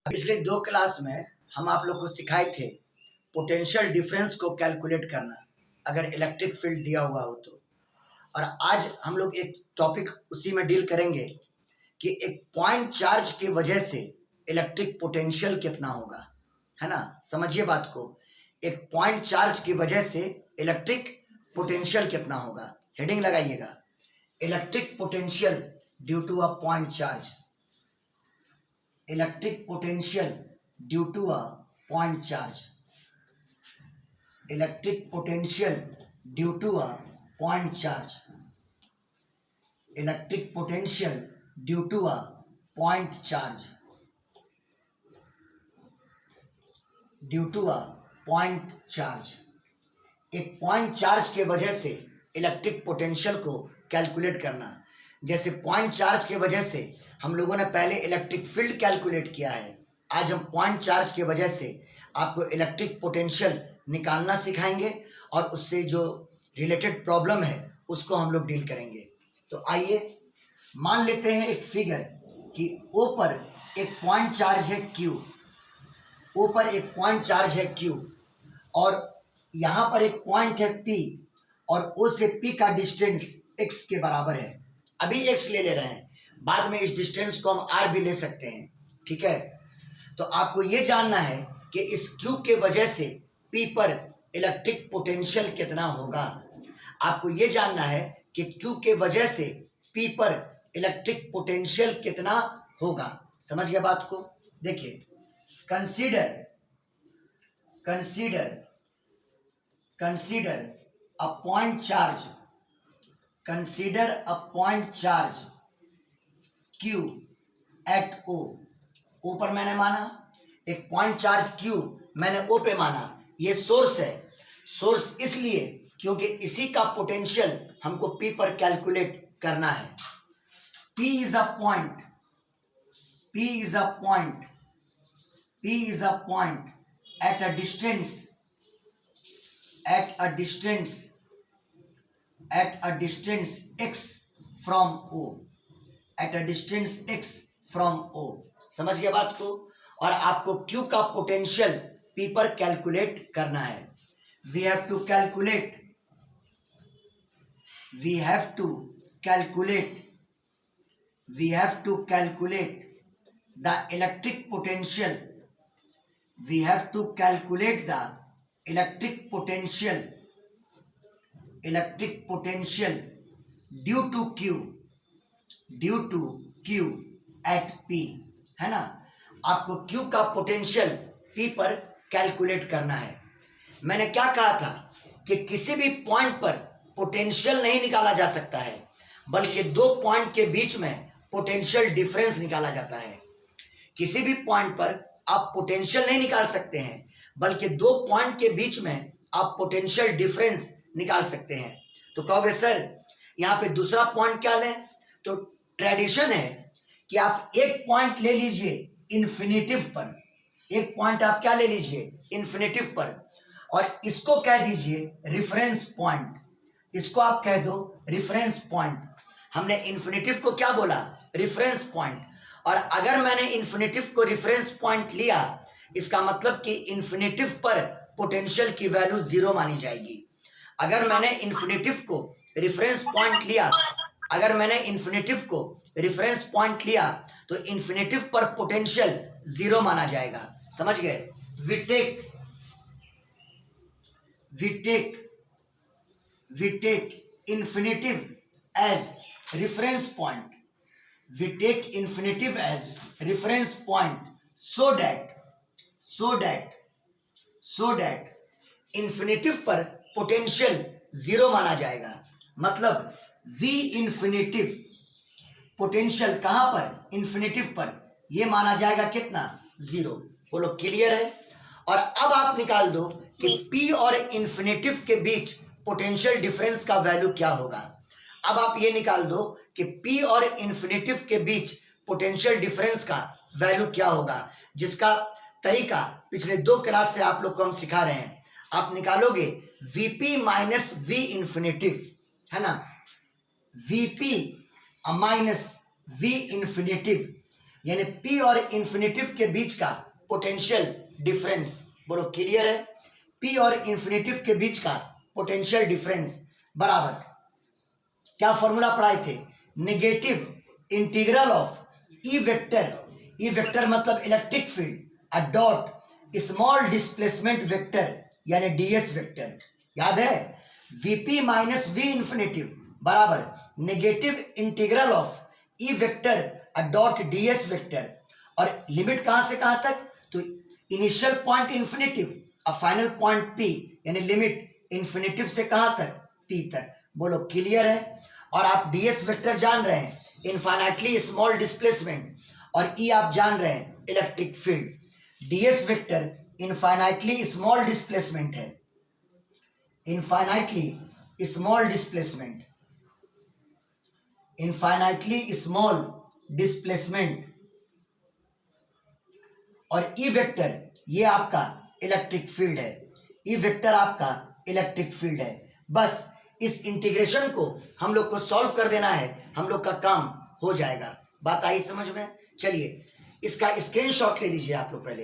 पिछले 2 क्लास में हम आप लोग को सिखाए थे पोटेंशियल डिफरेंस को कैलकुलेट करना अगर इलेक्ट्रिक फील्ड दिया हुआ हो तो। और आज हम लोग एक टॉपिक उसी में डील करेंगे कि एक पॉइंट चार्ज की वजह से इलेक्ट्रिक पोटेंशियल कितना होगा, है ना। समझिए बात को, एक पॉइंट चार्ज की वजह से इलेक्ट्रिक पोटेंशियल कितना होगा। हेडिंग लगाइएगा, electric potential due to a point charge. Electric potential due to a point charge. Electric potential due to a point charge. Electric potential due to a point charge. Due to a point charge. एक point charge के वजह से electric potential को calculate करना। जैसे point charge की वजह से हम लोगों ने पहले इलेक्ट्रिक फील्ड कैलकुलेट किया है, आज हम पॉइंट चार्ज की वजह से आपको इलेक्ट्रिक पोटेंशियल निकालना सिखाएंगे और उससे जो रिलेटेड प्रॉब्लम है उसको हम लोग डील करेंगे। तो आइए मान लेते हैं एक फिगर कि ओ पर एक पॉइंट चार्ज है Q। ओ पर एक पॉइंट चार्ज है Q और यहाँ पर एक पॉइंट है P और O से P का डिस्टेंस x के बराबर है। अभी x ले रहे हैं, बाद में इस डिस्टेंस को हम r भी ले सकते हैं, ठीक है। तो आपको ये जानना है कि इस Q के वजह से P पर इलेक्ट्रिक पोटेंशियल कितना होगा। आपको ये जानना है कि Q के वजह से P पर इलेक्ट्रिक पोटेंशियल कितना होगा। समझ गया बात को। देखिए, consider a point charge, consider a point charge Q at O। O पर मैंने माना एक पॉइंट चार्ज Q, मैंने O पे माना। ये सोर्स है, सोर्स इसलिए क्योंकि इसी का पोटेंशियल हमको P पर कैलकुलेट करना है। P is a point, P is a point, P is a point at a distance, at a distance, at a distance x from O, at a distance x from O। समझ गया बात को। और आपको Q का potential P पर calculate करना है। We have to calculate, we have to calculate, we have to calculate the electric potential, we have to calculate the electric potential, electric potential due to Q, due to Q at P, है ना। आपको Q का potential P पर calculate करना है। मैंने क्या कहा था कि किसी भी पॉइंट पर पोटेंशियल नहीं निकाला जा सकता है, बल्कि दो पॉइंट के बीच में पोटेंशियल डिफरेंस निकाला जाता है। किसी भी पॉइंट पर आप पोटेंशियल नहीं निकाल सकते हैं, बल्कि दो पॉइंट के बीच में आप पोटेंशियल डिफरेंस निकाल सकते हैं। तो कहोगे सर यहाँ पे दूसरा पॉइंट क्या लें, तो ट्रेडिशन है कि आप एक पॉइंट ले लीजिए इन्फिनिटिव पर। एक पॉइंट आप क्या ले लीजिए, इन्फिनिटिव पर, और इसको कह दीजिए रेफरेंस पॉइंट। इसको आप कह दो रेफरेंस पॉइंट। हमने इन्फिनिटिव को क्या बोला, रेफरेंस पॉइंट। और अगर मैंने इन्फिनिटिव को रेफरेंस पॉइंट लिया, इसका मतलब कि इन्फिनिटिव पर पोटेंशियल की वैल्यू 0 मानी जाएगी। अगर मैंने इन्फिनिटिव को रेफरेंस पॉइंट लिया, अगर मैंने इन्फिनिटिव को रेफरेंस पॉइंट लिया तो इन्फिनिटिव पर पोटेंशियल 0 माना जाएगा। समझ गए। we take infinitive as reference point, we take infinitive as reference point so that infinitive पर पोटेंशियल 0 माना जाएगा। मतलब v infinitive पोटेंशियल कहां पर, इन्फिनिटिव पर, ये माना जाएगा कितना, 0। बोलो क्लियर है। और अब आप निकाल दो कि P और इन्फिनिटिव के बीच पोटेंशियल डिफरेंस का वैल्यू क्या होगा। अब आप ये निकाल दो कि P और इन्फिनिटिव के बीच पोटेंशियल डिफरेंस का वैल्यू क्या होगा, जिसका तरीका पिछले 2 क्लास से आप लोग को हम सिखा रहे हैं। आप निकालोगे Vp माइनस V इन्फिनिटिव, है ना, Vp माइनस V इन्फिनिटिव यानी P और इंफिनिटिव के बीच का पोटेंशियल डिफरेंस, बोलो क्लियर है? P और इंफिनिटिव के बीच का पोटेंशियल डिफरेंस बराबर, क्या फॉर्मूला पढ़ाए थे? Negative integral of E vector, E vector मतलब electric field, uh dot small displacement vector यानी डीएस वेक्टर, याद है? वीपी माइनस वी इंफिनिटिव बराबर negative integral of E vector uh dot DS vector, और लिमिट कहां से कहां तक? तो इनिशियल पॉइंट इंफिनिटिव और फाइनल पॉइंट पी, यानी लिमिट इंफिनिटिव से कहां तक? पी तक। बोलो क्लियर है? और आप डीएस वेक्टर जान रहे हैं, इनफाइनाइटली स्मॉल डिस्प्लेसमेंट, और ई आप जान रहे हैं electric field. DS vector infinitely small displacement है, infinitely small displacement, infinitely small displacement, और ई वेक्टर ये आपका इलेक्ट्रिक फील्ड है, ई वेक्टर आपका इलेक्ट्रिक फील्ड है। बस इस इंटीग्रेशन को हम लोग को सॉल्व कर देना है, हम लोग का काम हो जाएगा। बात आई समझ में? चलिए इसका स्क्रीनशॉट ले लीजिए आप लोग पहले।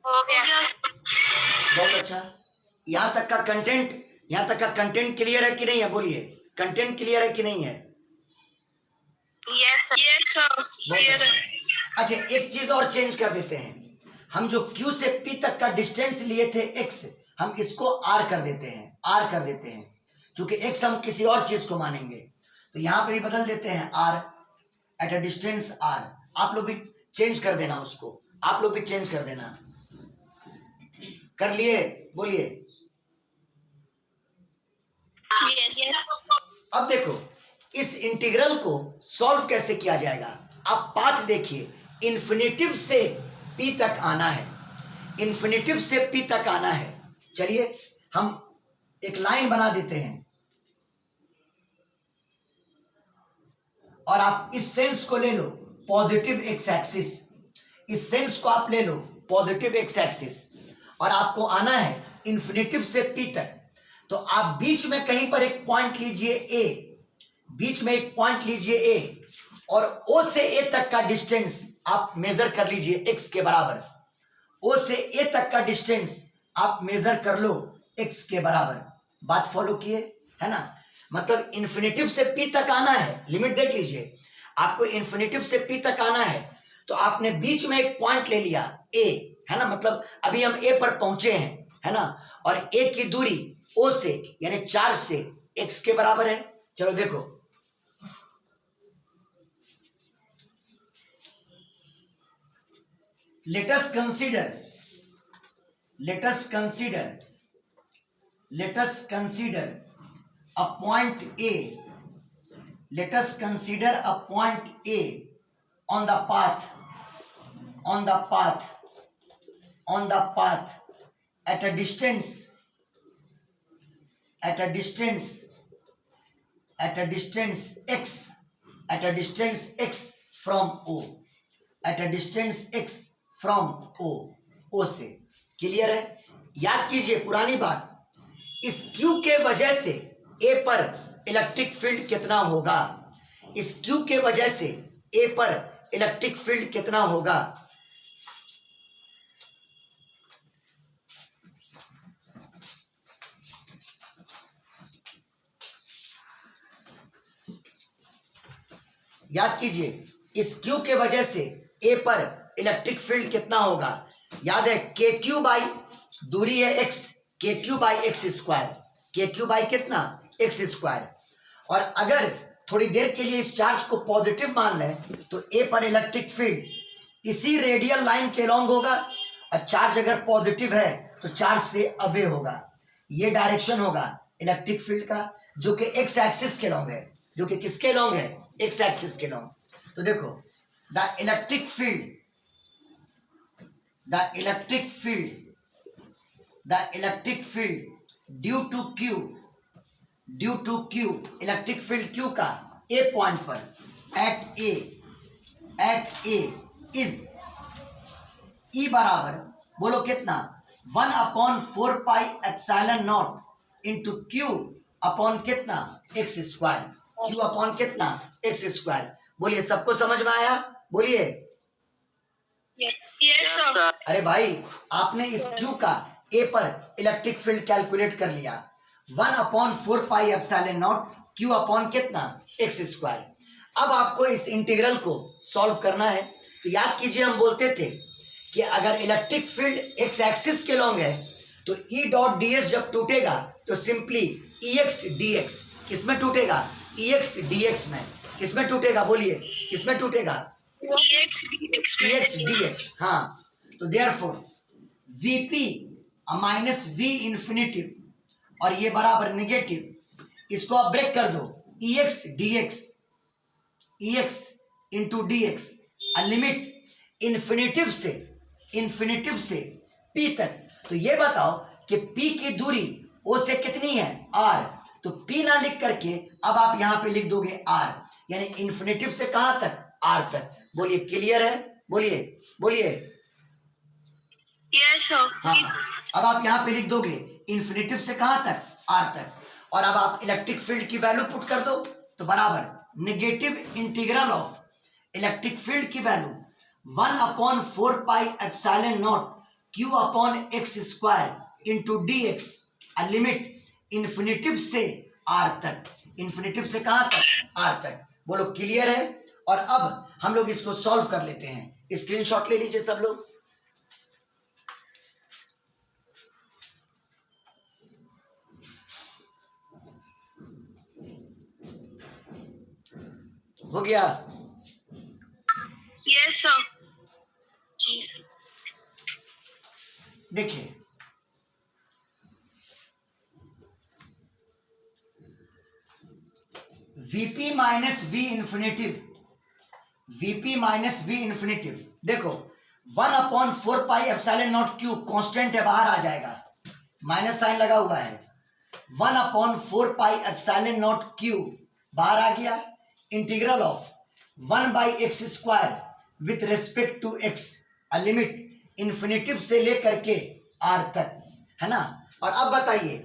हो गया। बहुत अच्छा। यहाँ तक का कंटेंट, यहाँ तक का कंटेंट क्लियर है कि नहीं है? बोलिए, कंटेंट क्लियर है कि नहीं है? यस सर, क्लियर है। अच्छा, एक चीज और चेंज कर देते हैं, हम जो Q से P तक का डिस्टेंस लिए थे x, हम इसको R कर देते हैं, R कर देते हैं, क्योंकि x हम किसी और चीज को मानेंगे, तो यहाँ पे भी बदल देते हैं R at a distance R। आप लोग भी चेंज कर देना उसको, आप लोग भी चेंज कर देना। कर लिए? बोलिए। अब देखो इस इंटीग्रल को सॉल्व कैसे किया जाएगा। आप पाथ देखिए, इन्फिनिटिव से P तक आना है, इन्फिनिटिव से P तक आना है। चलिए हम एक लाइन बना देते हैं, और आप इस सेंस को ले लो पॉजिटिव एक्स एक्सिस, इस सेंस को आप ले लो पॉजिटिव एक्स एक्सिस, और आपको आना है इन्फिनिटिव से P तक। तो आप बीच में कहीं पर एक पॉइंट लीजिए A, बीच में एक पॉइंट लीजिए A, और O से A तक का डिस्टेंस आप मेजर कर लीजिए x के बराबर। O से A तक का डिस्टेंस आप मेजर कर लो x के बराबर। बात फॉलो किए है ना? मतलब इन्फिनिटिव से P तक आना है, लिमिट देख लीजिए, आपको इन्फिनिटिव से P तक आना है, तो आपने बीच में एक पॉइंट ले लिया A, है ना? मतलब अभी हम A पर पहुंचे हैं, है ना? और A की दूरी O से यानी 4 से x के बराबर है। चलो देखो, let us consider a point A, let us consider a point A on the path at a distance x from O, at a distance x from O से। क्लियर है? याद कीजिए पुरानी बात, इस Q के वजह से A पर इलेक्ट्रिक फील्ड कितना होगा, इस Q के वजह से A पर इलेक्ट्रिक फील्ड कितना होगा। याद कीजिए, इस Q के वजह से A पर इलेक्ट्रिक फील्ड कितना होगा। याद है KQ बाई दूरी है x, KQ by x square, KQ by कितना? x square. और अगर थोड़ी देर के लिए इस चार्ज को पॉजिटिव मान लें तो A पर इलेक्ट्रिक फील्ड इसी रेडियल लाइन के लॉन्ग होगा, और चार्ज अगर पॉजिटिव है तो चार्ज से अवे होगा। ये डायरेक्शन होगा इलेक्ट्रिक फील्ड का, जो कि एक्स एक्सिस के लॉन्ग है, जो कि किसके लॉन्ग है? एक्स एक्सिस के लॉन्ग। तो देखो the electric field due to Q, electric field Q का A पॉइंट पर एट A इज ई बराबर बोलो कितना 1/4 pi epsilon naught into Q upon कितना एक्स स्क्वायर, क्यू अपॉन कितना एक्स स्क्वायर। बोलिए सबको समझ में आया, बोलिए। Yes, sir. अरे भाई आपने इस क्यू का ए पर इलेक्ट्रिक फील्ड कैलकुलेट कर लिया 1/4 pi epsilon not Q upon कितना एक्स स्क्वायर। अब आपको इस इंटीग्रल को सॉल्व करना है। तो याद कीजिए हम बोलते थे कि अगर इलेक्ट्रिक फील्ड एक्स एक्सिस के लॉन्ग है तो ई डॉट डी एस जब टूटेगा तो सिंपली ई एक्स डी एक्स किस में टूटेगा, ई एक्स डी एक्स में। किस में टूटेगा बोलिए, किस में टूटेगा, EX, E X D X. हाँ, तो therefore VP minus V infinitive और ये बराबर निगेटिव, इसको आप ब्रेक कर दो, E X D X, E X into D X, limit infinitive से पी तक। तो ये बताओ कि पी की दूरी ओ से कितनी है, आर। तो पी ना लिख करके अब आप यहां पे लिख दोगे आर, यानी इन्फिनिटिव से कहां तक, आर तक। बोलिए क्लियर है, बोलिए बोलिए। Yes, sir. हाँ, अब आप यहां पे लिख दोगे इन्फिनिटिव से कहां तक, आर तक। और अब आप इलेक्ट्रिक फील्ड की वैल्यू पुट कर दो तो बराबर negative integral of electric field की value 1/4 pi epsilon not Q upon X square into D X, limit infinitive से आर तक। इन्फिनिटिव से कहां तक, आर तक। बोलो क्लियर है। और अब हम लोग इसको सॉल्व कर लेते हैं। स्क्रीनशॉट ले लीजिए सब लोग। हो गया। Yes, sir. जी sir. देखिए VP minus V infinitive, VP minus V infinitive, देखो 1/4 pi epsilon not Q constant है, बाहर आ जाएगा, माइनस साइन लगा हुआ है। 1/4 पाई एप्सिलॉन नॉट क्यू बाहर आ गया, integral of 1/x square with respect to x, limit infinitive से लेकर के आर तक, है ना। और अब बताइए,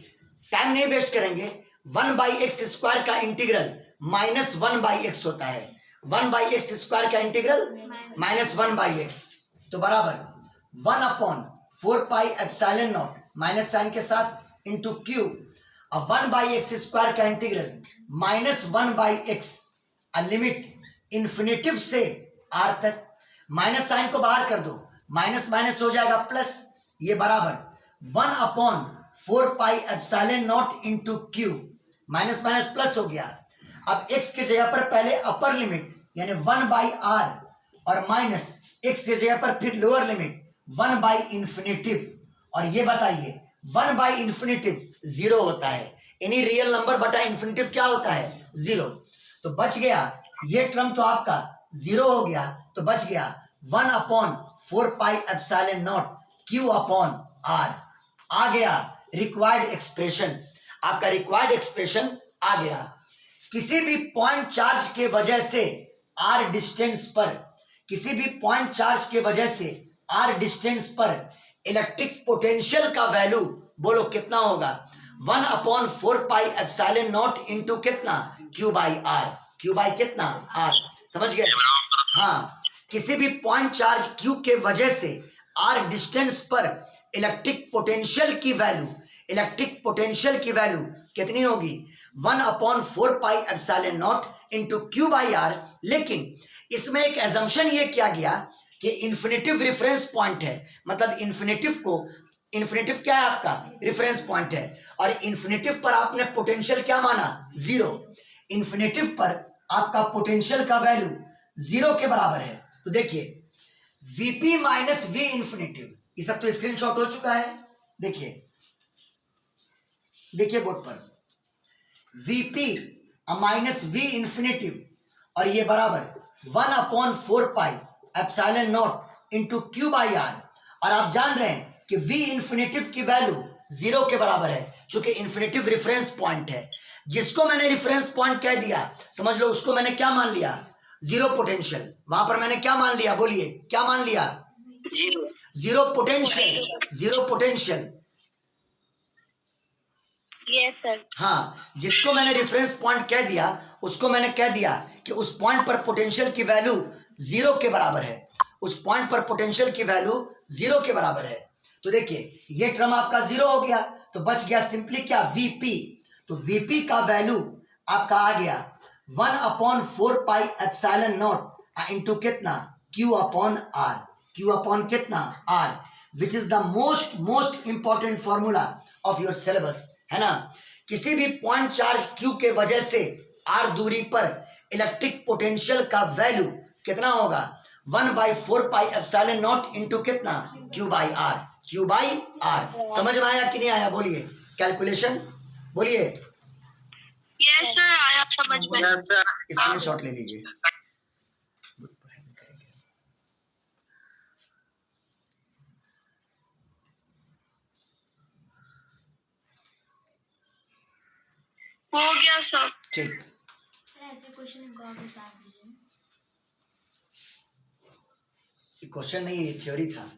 टाइम नहीं वेस्ट करेंगे, 1/x स्क्वायर का इंटीग्रल -1/x होता है। 1/x स्क्वायर का इंटीग्रल -1/x, तो बराबर 1/4 pi epsilon naught minus sign के साथ इंटू क्यू। अब 1/x स्क्वायर का इंटीग्रल -1/x, लिमिट इन्फिनिटिव से आर तक। माइनस साइन को बाहर कर दो, माइनस माइनस हो जाएगा प्लस, ये बराबर 1/4 pi epsilon naught into Q, minus minus plus हो गया। अब x की जगह पर पहले अपर लिमिट यानी 1/r और माइनस x की जगह पर फिर लोअर लिमिट 1/इंफिनिटिव। और ये बताइए 1/इंफिनिटिव 0 होता है, यानी रियल नंबर बटा इंफिनिटिव क्या होता है, 0। तो बच गया ये टर्म, तो आपका 0 हो गया, तो बच गया 1/4 pi epsilon not Q upon R. आ गया रिक्वायर्ड एक्सप्रेशन, आपका रिक्वायर्ड एक्सप्रेशन आ गया। किसी भी पॉइंट चार्ज के वजह से आर डिस्टेंस पर, किसी भी पॉइंट चार्ज के वजह से आर डिस्टेंस पर इलेक्ट्रिक पोटेंशियल का वैल्यू बोलो कितना होगा, 1/4 पाई एप्सिलॉन नॉट इंटू कितना, Q by R, Q by कितना, आर। समझ गए। हाँ, किसी भी पॉइंट चार्ज क्यू के वजह से आर डिस्टेंस पर इलेक्ट्रिक पोटेंशियल की वैल्यू, इलेक्ट्रिक पोटेंशियल की वैल्यू कितनी होगी, 1/4 pi epsilon naught into Q by R. लेकिन इसमें एक एजम्पशन ये किया गया कि इन्फिनिटिव रेफरेंस पॉइंट है, मतलब इन्फिनिटिव को, इन्फिनिटिव क्या है आपका, रेफरेंस पॉइंट है, और इन्फिनिटिव पर आपने पोटेंशियल क्या माना, 0। इन्फिनिटिव पर आपका पोटेंशियल का वैल्यू 0 के बराबर है। तो देखिए वीपी माइनस वी इंफिनिटिव, ये सब तो स्क्रीनशॉट हो चुका है। देखिए देखिए बोर्ड पर वीपी माइनस वी इंफिनिटिव और ये बराबर 1/4 pi epsilon naught into Q by R. और आप जान रहे हैं कि वी इंफिनिटिव की वैल्यू 0 के बराबर है, चूंकि इंफिनिटिव रेफरेंस पॉइंट है। जिसको मैंने रेफरेंस पॉइंट कह दिया, समझ लो उसको मैंने क्या मान लिया, 0 पोटेंशियल। वहां पर मैंने क्या मान लिया, बोलिए क्या मान लिया, जीरो पोटेंशियल। Yes, sir. हाँ, जिसको मैंने रेफरेंस पॉइंट कह दिया उसको मैंने कह दिया कि उस पॉइंट पर पोटेंशियल की वैल्यू जीरो के बराबर है, उस पॉइंट पर पोटेंशियल की वैल्यू जीरो के बराबर है। तो देखिए ये टर्म आपका जीरो हो गया, तो बच गया सिंपली क्या, वीपी। तो वीपी का वैल्यू आपका आ गया 1/4πε0 इंटू कितना, Q upon R, Q upon कितना, R, which is the most important formula of your syllabus, है ना। किसी भी पॉइंट चार्ज क्यू के वजह से आर दूरी पर इलेक्ट्रिक पोटेंशियल का वैल्यू कितना होगा, 1/4πε0 इंटू कितना, Q by R, Q by R. समझ में आया कि नहीं आया, बोलिए कैलकुलेशन, बोलिए। Yes, sir. आया समझ में। Yes, sir. स्क्रीनशॉट ले लीजिए। हो गया सर। ठीक, सर ऐसे क्वेश्चन एक और बता दीजिए। ये क्वेश्चन नहीं, ये थ्योरी था,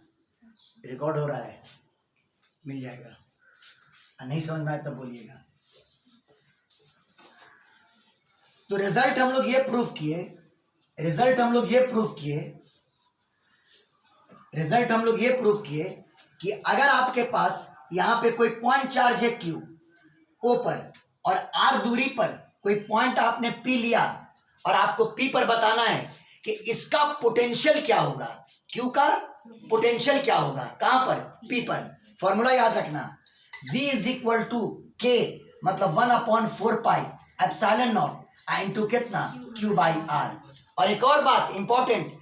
रिकॉर्ड हो रहा है, मिल जाएगा। नहीं समझ में आया तब बोलिएगा। तो रिजल्ट हम लोग ये प्रूफ किए कि अगर आपके पास यहां पे कोई पॉइंट चार्ज है क्यू ओ पर और आर दूरी पर कोई पॉइंट आपने पी लिया और आपको पी पर बताना है कि इसका पोटेंशियल क्या होगा, क्यू का पोटेंशियल क्या होगा, कहां पर, पी पर। फॉर्मूला याद रखना, V इज इक्वल टू के मतलब 1/4πε0 इंटू कितना, क्यू बाई आर। और एक और बात इंपॉर्टेंट,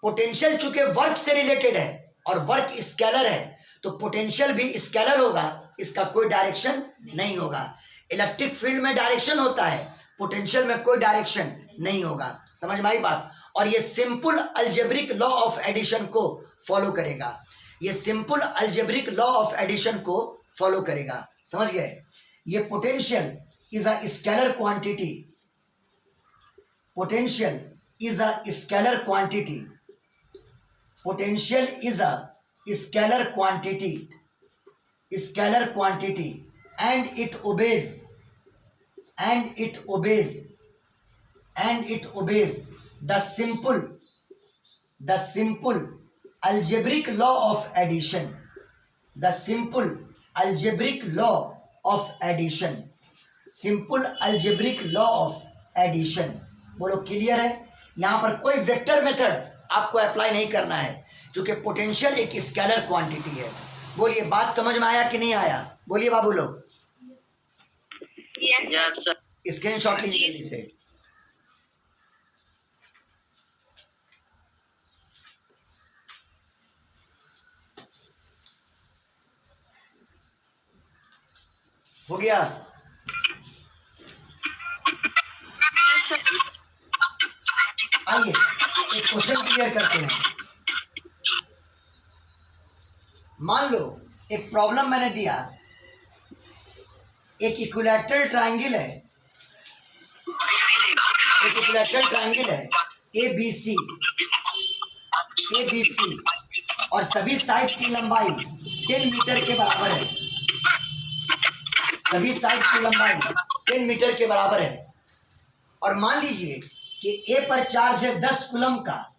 पोटेंशियल चूंकि वर्क से रिलेटेड है और वर्क स्केलर है तो पोटेंशियल भी स्केलर होगा, इसका कोई डायरेक्शन नहीं होगा। इलेक्ट्रिक फील्ड में डायरेक्शन होता है, पोटेंशियल में कोई डायरेक्शन नहीं होगा। समझ में आई बात। और ये simple algebraic law of addition को फॉलो करेगा, ये simple algebraic law of addition को फॉलो करेगा, समझ गए। ये potential is a scalar quantity, potential is a scalar quantity, potential is a scalar quantity and it obeys the simple algebraic law of addition, the simple algebraic law of addition, simple algebraic law of addition। बोलो clear है। यहां पर कोई vector method आपको apply नहीं करना है क्योंकि पोटेंशियल एक स्केलर क्वांटिटी है। बोलिए बात समझ में आया कि नहीं आया, बोलिए बाबू लोग। Yes, sir. स्क्रीनशॉट लीजिए इसे। हो गया। Yes, sir. आइए एक क्वेश्चन क्लियर करते हैं। मान लो एक प्रॉब्लम मैंने दिया, एक इक्विलैटरल ट्रायंगल है, ए बी सी और सभी साइड की लंबाई 10 मीटर के बराबर है, सभी साइड की लंबाई 10 मीटर के बराबर है। और मान लीजिए कि ए पर चार्ज है 10 कूलम का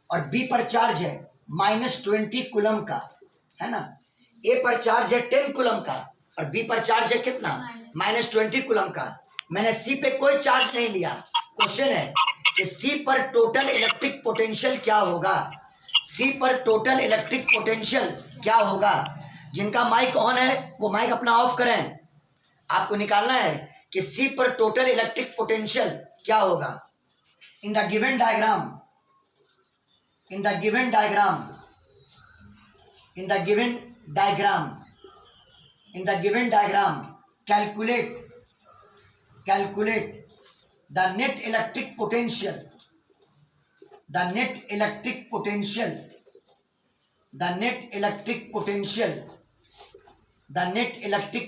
और बी पर चार्ज है -20 कूलम का, है ना। ए पर चार्ज है 10 कूलम का और बी पर चार्ज है कितना, -20 कूलम का। मैंने सी पे कोई चार्ज नहीं लिया। क्वेश्चन है कि सी पर टोटल इलेक्ट्रिक पोटेंशियल क्या होगा, सी पर टोटल इलेक्ट्रिक पोटेंशियल क्या होगा। जिनका माइक ऑन है वो माइक अपना ऑफ करें। आपको निकालना है कि सी पर टोटल इलेक्ट्रिक पोटेंशियल क्या होगा। In the given diagram calculate the net electric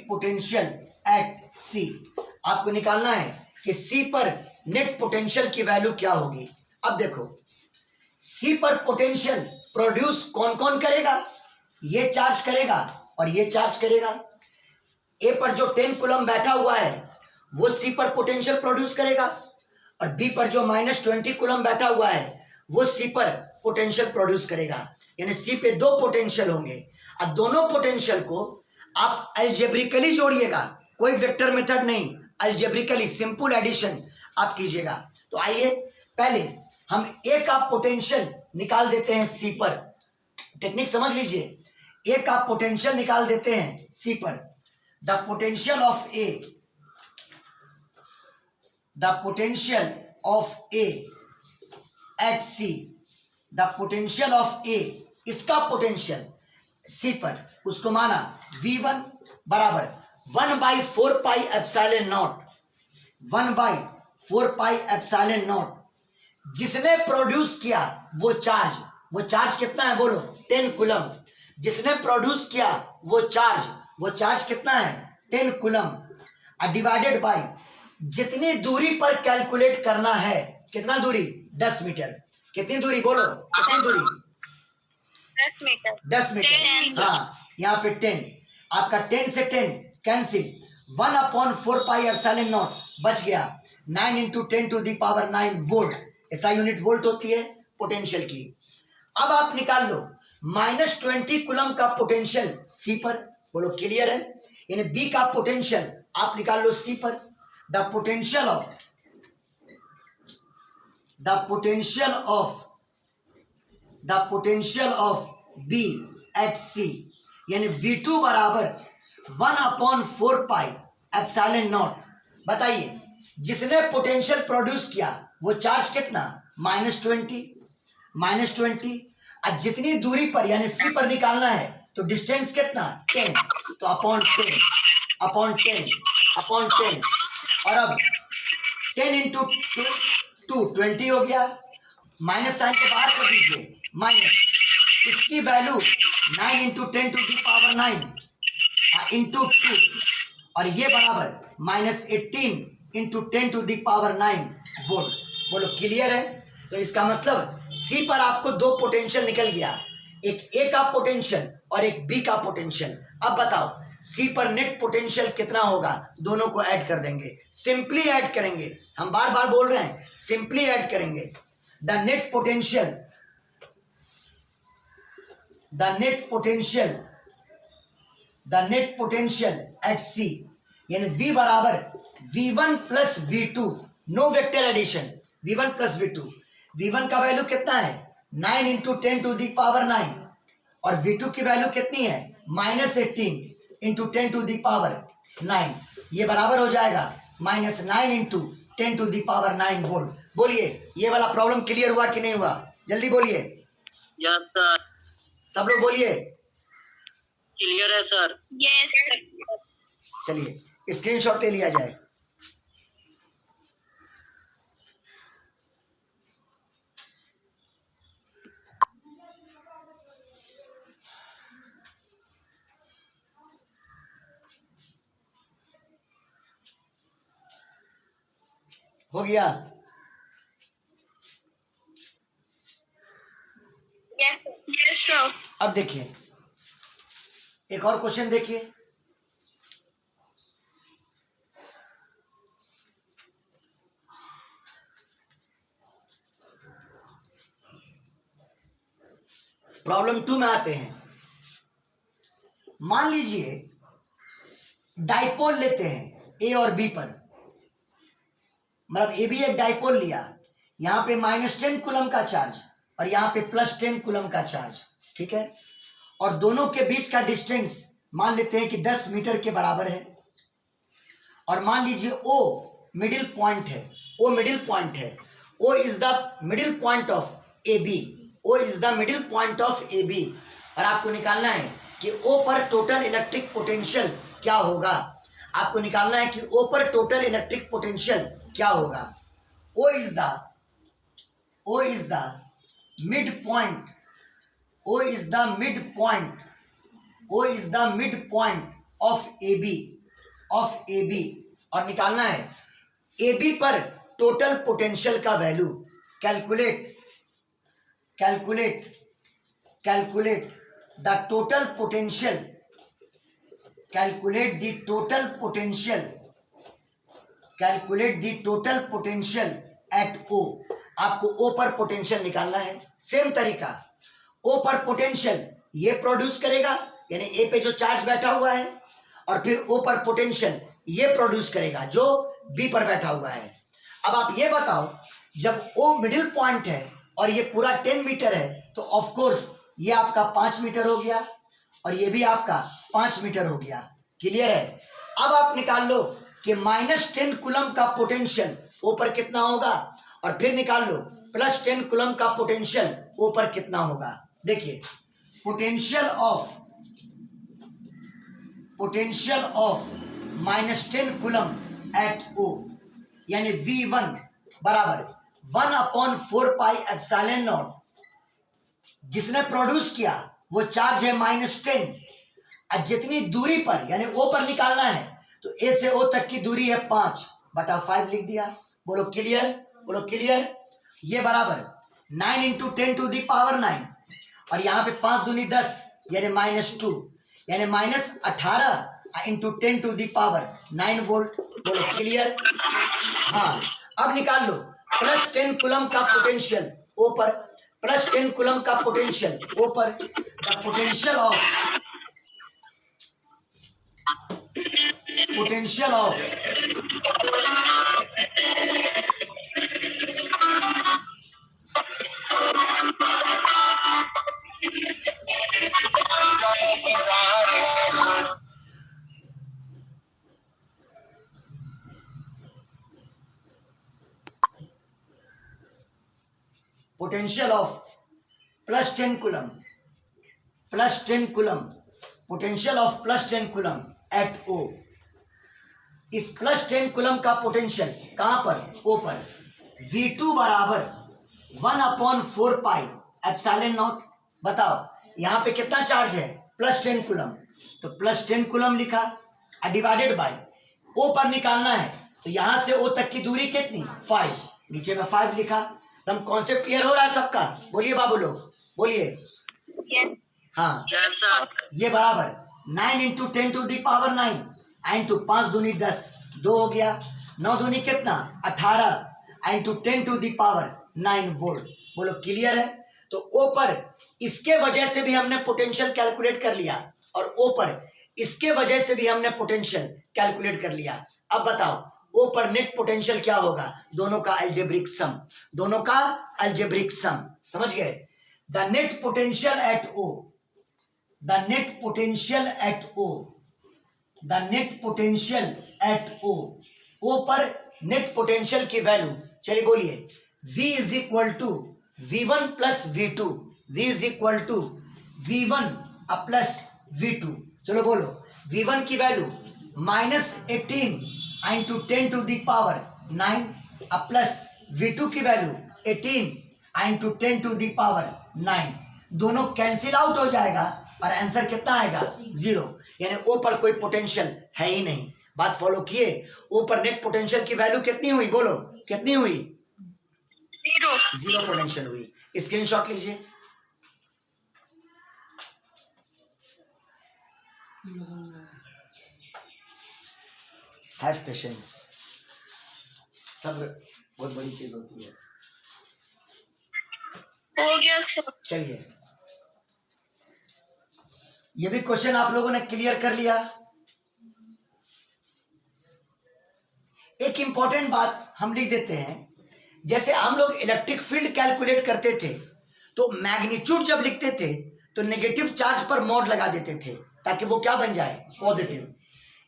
potential at C। आपको निकालना है कि C पर नेट पोटेंशियल की वैल्यू क्या होगी। अब देखो C पर पोटेंशियल प्रोड्यूस कौन कौन करेगा, ये चार्ज करेगा और ये चार्ज करेगा। ए पर जो 10 कूलम बैठा हुआ है वो सी पर पोटेंशियल प्रोड्यूस करेगा और बी पर जो -20 कूलम बैठा हुआ है वो सी पर पोटेंशियल प्रोड्यूस करेगा। यानी सी पे 2 पोटेंशियल होंगे। अब दोनों पोटेंशियल को आप अलजेब्रिकली जोड़िएगा, कोई वेक्टर मेथड नहीं, अलजेब्रिकली सिंपल एडिशन आप कीजिएगा। तो आइए पहले हम ए का पोटेंशियल निकाल देते हैं सी पर। टेक्निक समझ लीजिए, ए का पोटेंशियल निकाल देते हैं सी पर। The potential of A, the potential of A at C, the potential of A, इसका पोटेंशियल सी पर, उसको माना V1 बराबर 1/4 pi epsilon nought, 1/4 pi epsilon not. जिसने प्रोड्यूस किया वो चार्ज कितना है बोलो, 10 कूलम। जिसने प्रोड्यूस किया वो चार्ज कितना है, 10 कूलम, डिवाइडेड बाय जितनी दूरी पर कैलकुलेट करना है। कितना दूरी, 10 मीटर। कितनी दूरी बोलो, कितनी दूरी, 10 मीटर। 10 मीटर। हाँ, यहाँ पे 10, आपका 10 से 10 कैंसिल, 1/4 पाई एप्सिलॉन नॉट बच गया। 9 into 10 to the power 9 volt, ऐसा यूनिट वोल्ट होती है पोटेंशियल की। अब आप निकाल लो -20 कूलम का पोटेंशियल सी पर, बोलो क्लियर है। यानी बी का पोटेंशियल आप निकाल लो सी पर। The potential of B at C, यानी V2 बराबर 1/4 पाई एप्सिलॉन नॉट। बताइए जिसने पोटेंशियल प्रोड्यूस किया वो चार्ज कितना, -20। अब जितनी दूरी पर यानी सी पर निकालना है तो डिस्टेंस कितना, 10, तो अपॉन 10 और अब 10 इंटू 2 20 हो गया। माइनस साइन को बाहर कर दीजिए, माइनस, इसकी value 9 into 10 to the power 9 into 2 और ये बराबर -18 into 10 to the power 9 volt. बोलो क्लियर है। तो इसका मतलब सी पर आपको 2 पोटेंशियल निकल गया, एक ए का पोटेंशियल और एक बी का पोटेंशियल। अब बताओ सी पर नेट पोटेंशियल कितना होगा, दोनों को ऐड कर देंगे, सिंपली ऐड करेंगे। हम बार बार बोल रहे हैं, सिंपली ऐड करेंगे। The net potential at C, यानी V बराबर V1 plus V2, no vector addition, V1 plus V2। V1 का वैल्यू कितना है, 9 इंटू 10 टू दी पावर 9 और V2 की वैल्यू कितनी है, -18 इंटू 10 टू दी पावर 9। ये बराबर हो जाएगा -9 into 10 to the power 9 volt. बोलिए ये वाला प्रॉब्लम क्लियर हुआ कि नहीं हुआ, जल्दी बोलिए। यस सर, सब लोग बोलिए। क्लियर है सर। यस। चलिए स्क्रीनशॉट ले लिया जाए। हो गया। Yes sir. अब देखिए एक और क्वेश्चन देखिए। प्रॉब्लम 2 में आते हैं। मान लीजिए डाइपोल लेते हैं ए और बी पर, मतलब ए भी एक डाइपोल लिया, यहां पे -10 कूलम का चार्ज और यहां पे +10 कूलम का चार्ज, ठीक है। और दोनों के बीच का डिस्टेंस मान लेते हैं कि 10 मीटर के बराबर है। और मान लीजिए O मिडिल पॉइंट है, O मिडिल पॉइंट है, O is the middle point of AB, O is the middle point of AB। और आपको निकालना है कि O पर टोटल इलेक्ट्रिक पोटेंशियल क्या होगा। आपको निकालना है कि O पर टोटल इलेक्ट्रिक पोटेंशियल क्या होगा। O is the mid point, O is the mid point of AB और निकालना है AB पर टोटल पोटेंशियल का value. Calculate the total potential, calculate the total potential, calculate the total potential at O। आपको O पर potential निकालना है। Same तरीका, O पर पोटेंशियल ये प्रोड्यूस करेगा, यानी A पे जो चार्ज बैठा हुआ है, और फिर O पर पोटेंशियल ये प्रोड्यूस करेगा जो B पर बैठा हुआ है। अब आप ये बताओ, जब O मिडिल पॉइंट है और ये पूरा 10 मीटर है, तो ऑफ कोर्स ये आपका 5 मीटर हो गया और ये भी आपका 5 मीटर हो गया। क्लियर है? अब आप निकाल लो कि -10 कूलम का पोटेंशियल O पर कितना होगा, और फिर निकाल लो +10 कूलम का पोटेंशियल O पर कितना होगा। देखिए, potential of -10 coulomb at O, यानी V1 बराबर 1/4 पाई एप्सिलॉन नॉट, जिसने प्रोड्यूस किया वो चार्ज है -10, और जितनी दूरी पर यानी O पर निकालना है, तो A से O तक की दूरी है 5/5 लिख दिया। बोलो क्लियर, बोलो क्लियर। ये बराबर 9 × 10⁻⁹, और यहाँ पे 5 दूनी 10 यानी -2, यानी -18 × 10⁻⁹ वोल्ट। बोलो क्लियर। हाँ, अब निकाल लो +10 कूलम का पोटेंशियल O पर, +10 कूलम का पोटेंशियल O पर। The potential of potential of +10 coulomb, potential of +10 coulomb at O। इस +10 कूलम का पोटेंशियल कहां पर, O पर। V2 बराबर 1/4 पाई एप्सिलॉन नॉट। बताओ यहां पे कितना चार्ज है, +10 कूलम, तो +10 कूलम लिखा, डिवाइडेड बाय O पर निकालना है, तो यहां से O तक की दूरी कितनी, 5, नीचे में 5 लिखा। तो हम कॉन्सेप्ट क्लियर हो रहा है सबका? बोलिए बाबू लोग, बोलिए। Yes. हाँ, Yes, sir. ये बराबर 9 × 10⁻⁹ इंटू 5 दूनी 10, 2 हो गया, 9 दूनी कितना, 18 इंटू 10⁻⁹ वोल्ट। बोलो क्लियर है? तो O पर इसके वजह से भी हमने पोटेंशियल कैलकुलेट कर लिया, और O पर इसके वजह से भी हमने पोटेंशियल कैलकुलेट कर लिया। अब बताओ O पर नेट पोटेंशियल क्या होगा, दोनों का अलजेब्रिक सम, दोनों का अलजेब्रिक सम। समझ गए? The net potential at O, the net potential at O, the net potential at O, O पर नेट पोटेंशियल की वैल्यू, चलिए बोलिए, V is equal to V1 plus V2, V is equal to V1 plus V2। चलो बोलो, V1 की value -18 into 10⁻⁹ plus V2 की value 18 into 10⁻⁹। दोनों cancel out हो जाएगा और आंसर कितना आएगा, 0, यानी O पर कोई पोटेंशियल है ही नहीं। बात फॉलो किए? O पर नेट पोटेंशियल की वैल्यू कितनी हुई, बोलो कितनी हुई, 0 पोटेंशियल हुई। स्क्रीनशॉट लीजिए। हैव पेशेंस, सब्र बहुत बड़ी चीज होती है। हो गया सर। चलिए, ये भी क्वेश्चन आप लोगों ने क्लियर कर लिया। एक इंपॉर्टेंट बात हम लिख देते हैं, जैसे हम लोग इलेक्ट्रिक फील्ड कैलकुलेट करते थे, तो मैग्नीट्यूड जब लिखते थे तो नेगेटिव चार्ज पर मॉड लगा देते थे ताकि वो क्या बन जाए, पॉजिटिव।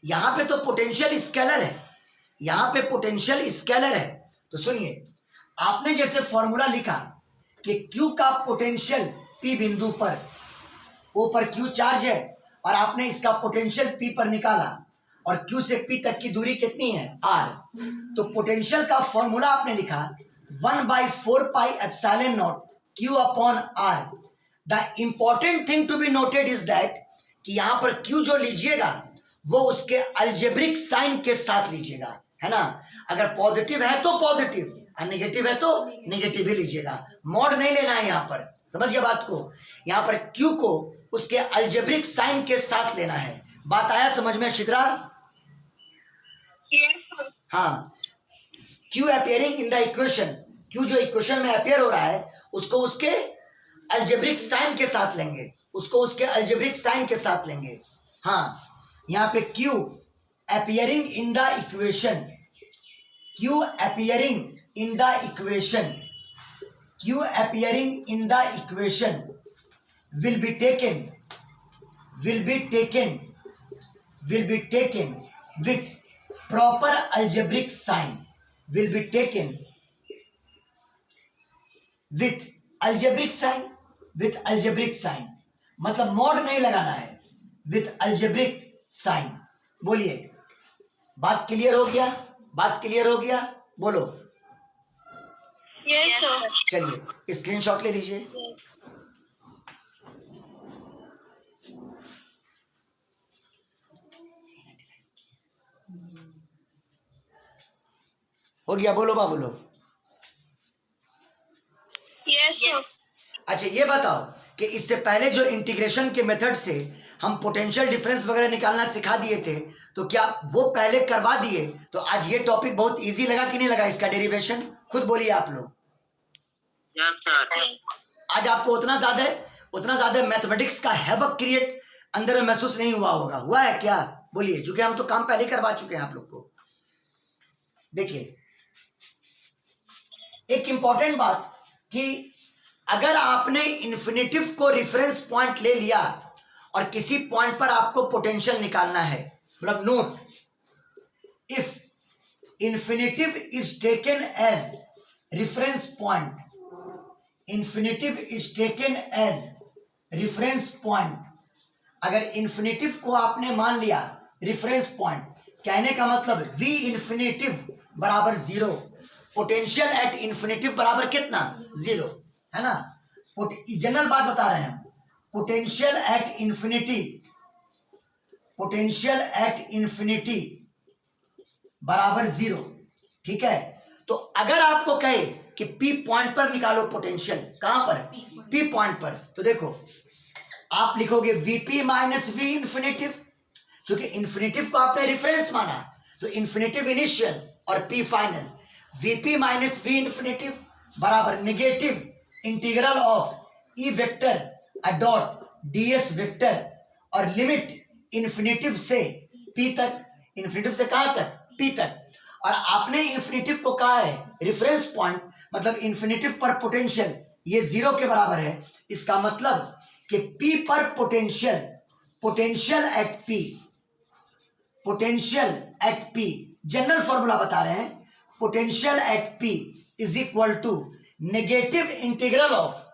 यहां पे तो पोटेंशियल स्केलर है, यहां पे पोटेंशियल स्केलर है। तो सुनिए, आपने जैसे फॉर्मूला लिखा कि Q का पोटेंशियल P बिंदु पर, O पर Q चार्ज है, और आपने इसका पोटेंशियल P पर निकाला, और Q से P तक की दूरी कितनी है, R। तो पोटेंशियल का फॉर्मूला आपने लिखा 1/4 pi epsilon naught Q upon R। The important thing to be noted is that कि यहां पर Q जो लीजिएगा वो उसके अलजेब्रिक साइन के साथ लीजिएगा, है ना। अगर पॉजिटिव है तो पॉजिटिव, और नेगेटिव है तो नेगेटिव ही लीजिएगा, मॉड नहीं लेना है यहाँ पर। समझ गया बात को? यहाँ पर Q को उसके अलजेब्रिक साइन के साथ लेना है। बात आया समझ में शिद्रा? Yes, sir. हाँ, Q appearing in the equation, Q जो इक्वेशन में अपियर हो रहा है उसको उसके अलजेब्रिक साइन के साथ लेंगे, उसको उसके अलजेब्रिक साइन के साथ लेंगे। हाँ, यहाँ पे Q appearing in the equation, Q appearing in the equation, Q appearing in the equation will be taken with proper algebraic sign, will be taken with algebraic sign, मतलब मॉड नहीं लगाना है, with algebraic sign। बोलिए, बात clear हो गया? बात clear हो गया? बोलो। Yes, sir. चलिए स्क्रीनशॉट ले लीजिए। Yes. हो गया? बोलो बा बोलो। Yes, sir. अच्छा ये बताओ कि इससे पहले जो इंटीग्रेशन के मेथड से हम पोटेंशियल डिफरेंस वगैरह निकालना सिखा दिए थे, तो क्या वो पहले करवा दिए तो आज ये टॉपिक बहुत इजी लगा कि नहीं लगा इसका डेरिवेशन? खुद बोलिए आप लोग। Yes sir. आज आपको उतना ज्यादा मैथमेटिक्स का हैवक क्रिएट अंदर में महसूस नहीं हुआ होगा? हुआ है क्या? बोलिए, क्योंकि हम तो काम पहले करवा चुके हैं आप लोग को। देखिए एक इंपॉर्टेंट बात कि अगर आपने इन्फिनिटिव को रेफरेंस पॉइंट ले लिया और किसी पॉइंट पर आपको पोटेंशियल निकालना है, मतलब note, if infinitive is taken as reference point, infinitive is taken as reference point, अगर इन्फिनिटिव को आपने मान लिया रेफरेंस पॉइंट, कहने का मतलब v इन्फिनिटिव बराबर 0, पोटेंशियल एट इन्फिनिटिव बराबर कितना? 0, है ना? जनरल बात बता रहे हैं, पोटेंशियल एट इन्फिनिटी बराबर 0, ठीक है? तो अगर आपको कहे कि P पॉइंट पर निकालो पोटेंशियल, कहां पर? P पॉइंट पर, तो देखो आप लिखोगे Vp माइनस V इन्फिनिटिव, क्योंकि इन्फिनिटिव को आपने रेफरेंस माना, तो इन्फिनिटिव इनिशियल और P final, Vp minus V infinitive बराबर negative integral of E vector uh dot ds vector और लिमिट इन्फिनिटिव से P तक, इन्फिनिटिव से कहां तक? P तक। और आपने इन्फिनिटिव को कहा है रेफरेंस पॉइंट, मतलब इन्फिनिटिव पर पोटेंशियल ये 0 के बराबर है। इसका मतलब कि P पर potential at P, general formula बता रहे हैं, potential at P is equal to negative integral of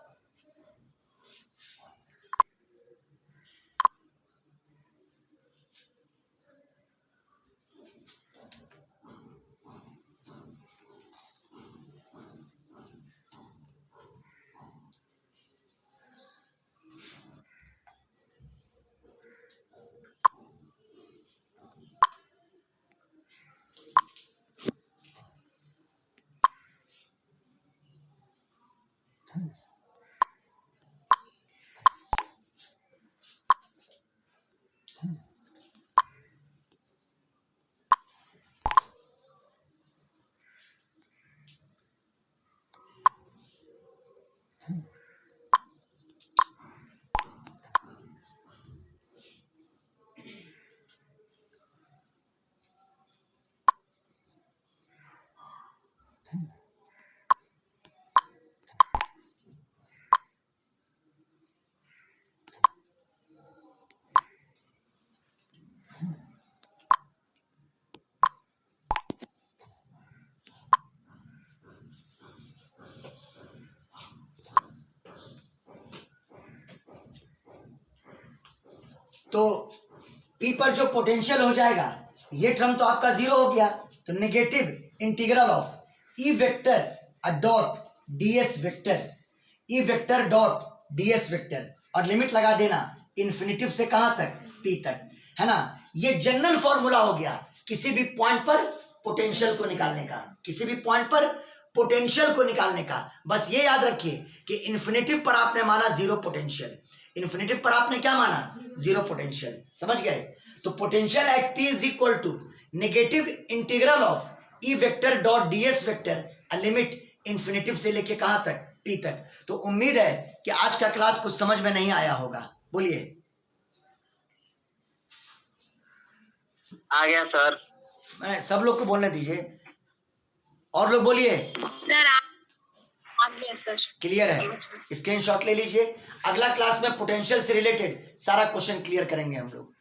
तो P पर जो पोटेंशियल हो जाएगा, ये टर्म तो आपका 0 हो गया, तो negative integral of E vector uh dot ds vector, E vector dot ds vector और लिमिट लगा देना इन्फिनिटिव से कहां तक? P तक, है ना? ये जनरल फॉर्मूला हो गया किसी भी पॉइंट पर पोटेंशियल को निकालने का, किसी भी पॉइंट पर पोटेंशियल को निकालने का। बस ये याद रखिए कि इन्फिनिटिव पर आपने माना 0 पोटेंशियल, इन्फिनिटिव पर आपने क्या माना, जीरो पोटेंशियल, समझ गए। तो potential at P is equal to negative integral of E vector dot DS vector, limit infinitive से लेके कहां तक, पी तक। तो उम्मीद है कि आज का क्लास कुछ समझ में नहीं आया होगा, बोलिए। आ गया सर। मैं सब लोग को बोलने दीजिए, और लोग बोलिए। सर आ गया सर। क्लियर है, स्क्रीनशॉट ले लीजिए। अगला क्लास में पोटेंशियल से रिलेटेड सारा क्वेश्चन क्लियर करेंगे हम लोग।